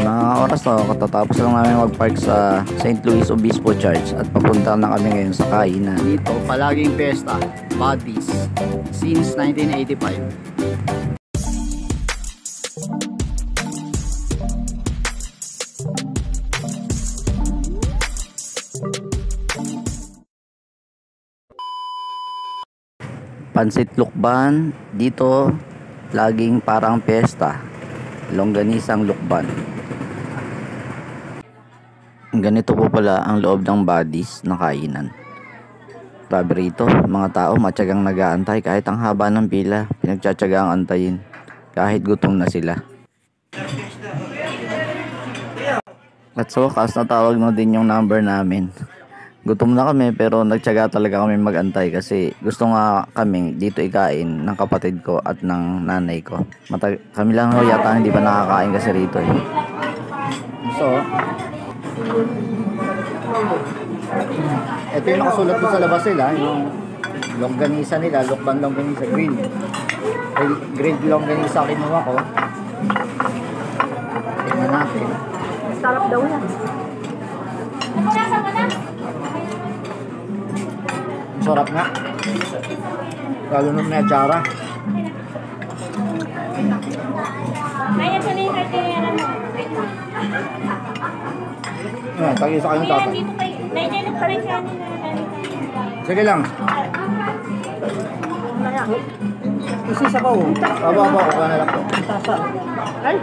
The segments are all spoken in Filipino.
Mga oras to, katatapos lang namin mag-park sa St. Louis Obispo Church at papunta na kami ngayon sa kainan. Dito, palaging pesta, Buddies, since 1985. Pansit Lukban, dito laging parang pesta, longganisang lukban. Ganito po pala ang loob ng Buddies na kainan. Grabe rito, mga tao matyagang nag-aantay kahit ang haba ng pila, pinagtsatsagang antayin kahit gutom na sila. At sa wakas, natawag na din yung number namin. Gutom na kami pero nagtyaga talaga kami mag-antay kasi gusto nga kami dito ikain ng kapatid ko at ng nanay ko. Kami lang ho yata hindi pa nakakain kasi rito eh. So, ito yung nakasulat ko sa labas nila, yung longganisa nila, lukban longganisa, grilled longganisa kinuha ko. Tingnan natin. Sarap daw yan. Sarap nga. Lalo nung may atsara. Ay, ito na yung kartiniera mo. Ayan, tagi sa kanyang tatay. Naidinig pa rin siya nila. Sige lang. Isisa ko. Aba, ko na lang po. Ay.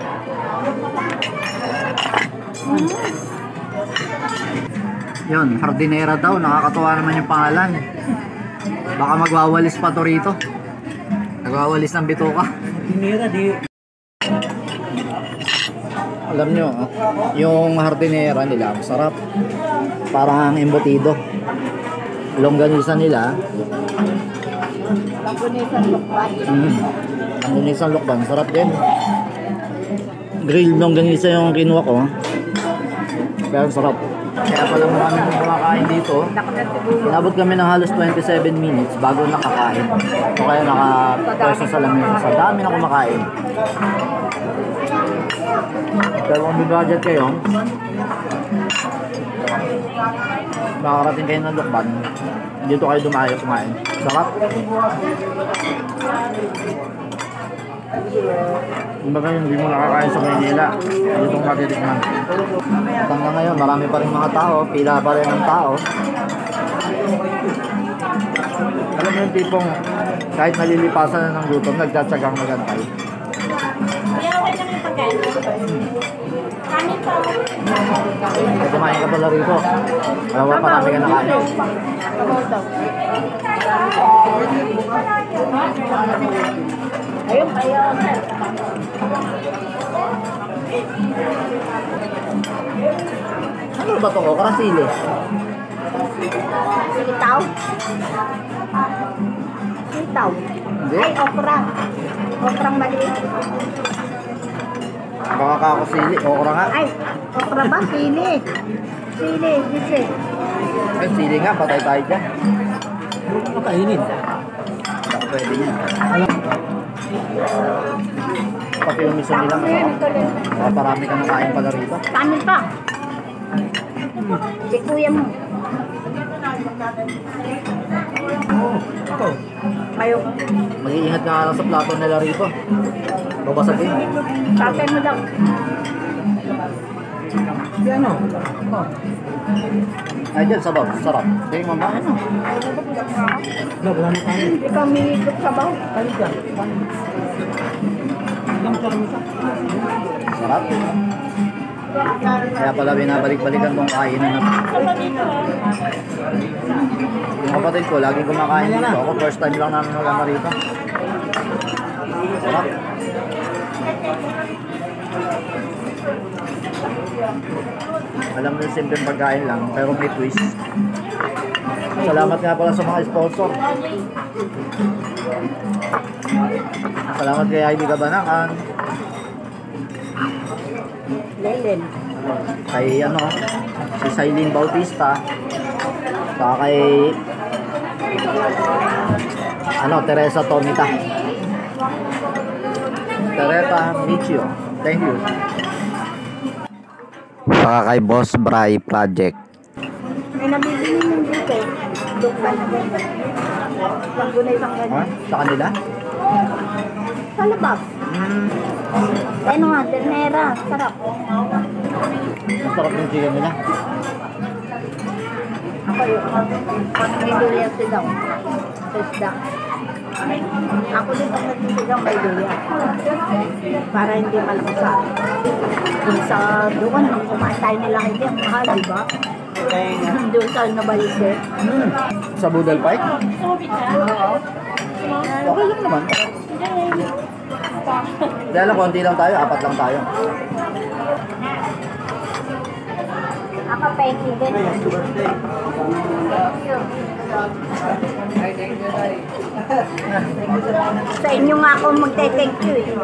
Yun, hardinera daw. Nakakatuwa naman yung pangalan. Baka magwawalis pa to rito. Nagwawalis ng bituka. Hardinera di. Alam nyo, yung hardinera nila, masarap. Parang embutido. Longganisa nila. Longganisang lukban. Longganisang lukban, sarap din. Grilled longganisa yung kinuha ko. Pero sarap. Kaya pala marami kong kumakain dito. Inabot kami ng halos 27 minutes bago nakakain. O kaya nakapwesto sa lamesa. Sa dami na kumakain. Pero kung may budget kayo, makakarating kayo ng lukban, dito kayo dumayo kumain. Sarap. Kung ba hindi mo nakakain sa Maynila, dito matitikman. At hanggang ngayon, marami pa rin mga tao, pila pa rin ang tao. Alam mo yung tipong kahit nalilipasan na ng gutom, nagtsatsagang magantay. Kaya okay lang yung pagkain. Kanin pa. Kaya kumain ka pala rito. Alam mo, parami ka nakain. Ayun, ayun. Ano ba ito? Okra sili? Sitaw. Sitaw. Hindi. Ay, okra. Okrang maliit. Baka kako sili. Okra nga. Ay, okra ba? Sili. Sili, sili. Ay, sili nga. Patay tayo dyan. Makainin. Pwede yan. Pati yung miso nila masarap. Parami ka nakain pala rito. Kanin pa. Si kuya mo. Ayaw. Mag-iingat ka lang sa plato nila rito. Babasagin. Tatay mo lang. Di ano? Ay, dyan, sabaw. Sarap. Tingin mo ba? Ano? Wala na tayo. Hindi ka umihigop sa baw. Sarap. Kaya pala binabalik-balikan tong kainan na to. Yung kapatid ko, laging kumakain dito. Ako, first time lang namin maganda rito. Sarap. Alam mo yung simpleng pagkain lang, pero may twist. Salamat nga pala sa mga sponsor. Salamat kay Ivy Kabanakan. Lelen. Kay si Sailin Bautista. Saka kay Teresa Tomita. Teresa Michio. Thank you. Saka kay Boss Bray Project. May nabibili ng dito eh. Dukla na ganda. Paggunay pang ganda. Sa kanila? Sa labas. Ano nga, ternera. Sarap. Sarap yung chicken nila. Ako yung may durian sigaw. Sa isda. Ako din pag nagsisigaw may durian. Para hindi malaksa. Kung sa doon, nung kumain tayo nila hindi, ang mahal, di ba? Doon sa nabalik din. Sa Budal Pike? Oo. Okay lang naman. Kaya lang, konti lang tayo, 4 lang tayo. Ako peki din. Sa inyo nga ako magte-thank you eh.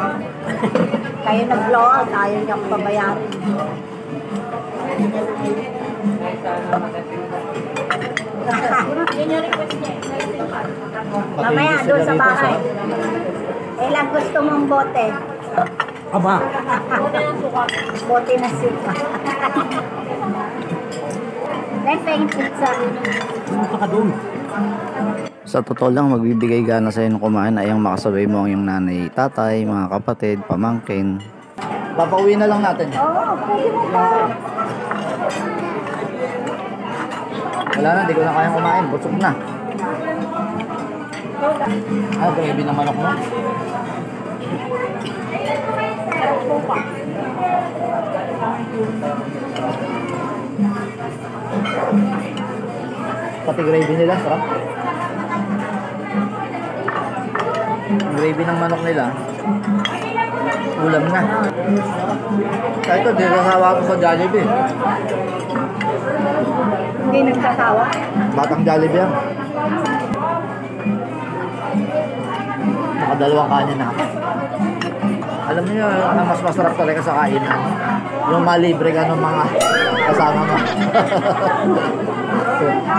Kayo nag-blow out, ayaw niyo akong pabayarin. Mamaya doon sa bahay. Ilang gusto mong bote? Aba! Bote na suka. May peng pizza. Sa totoo lang, magbibigay gana sa'yo nung kumain ay ang makasabay mo ang iyong nanay, tatay, mga kapatid, pamangkin. Papauwi na lang natin. Oo, pwede mo pa. Wala na, di ko na kayang kumain. Busog na. Gravy ng manok mo. Pati gravy nila, sarap. Yung gravy ng manok nila, ulam na. Kaya ito, di nasawa ko sa Jollibee. Hindi nagsasawa. Batang Jollibee yan. Nakadalawang kanin na ako. Alam niyo, ang mas masarap talaga sa kainan, yung malibre ka ng mga kasama mo.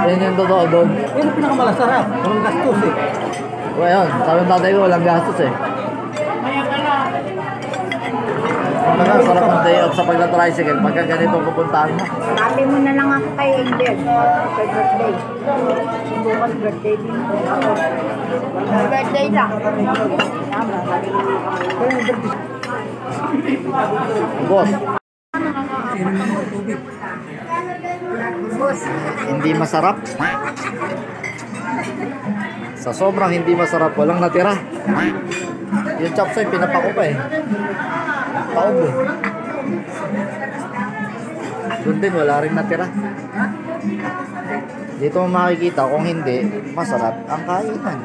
Yan yung totoo doon. Yan ang pinakamalasarap. Walang gastos eh. O yun, sabi ng tatay ko, walang gastos eh. Ang taga, sarap ng day off sa pagka-tricycle. Pagka ganito pupuntahan mo. Sabi mo na lang ako kay Angel. Kay birthday. Bukas birthday din. Birthday lang. Boss, Boss. hindi masarap. Sa sobrang hindi masarap, walang natira. Yung chopsoy, pinapako pa eh. Taob eh. Doon din, wala rin natira. Dito mo makikita kung hindi, masarap ang kainan.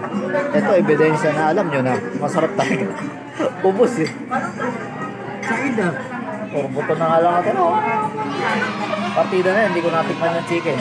Ito, ebidensya na alam nyo na, masarap talaga. Ubus eh. Saida. Puro buto na nga lang natin, oh. Partida na, hindi ko natikman yung chicken.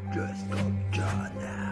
Just go John now.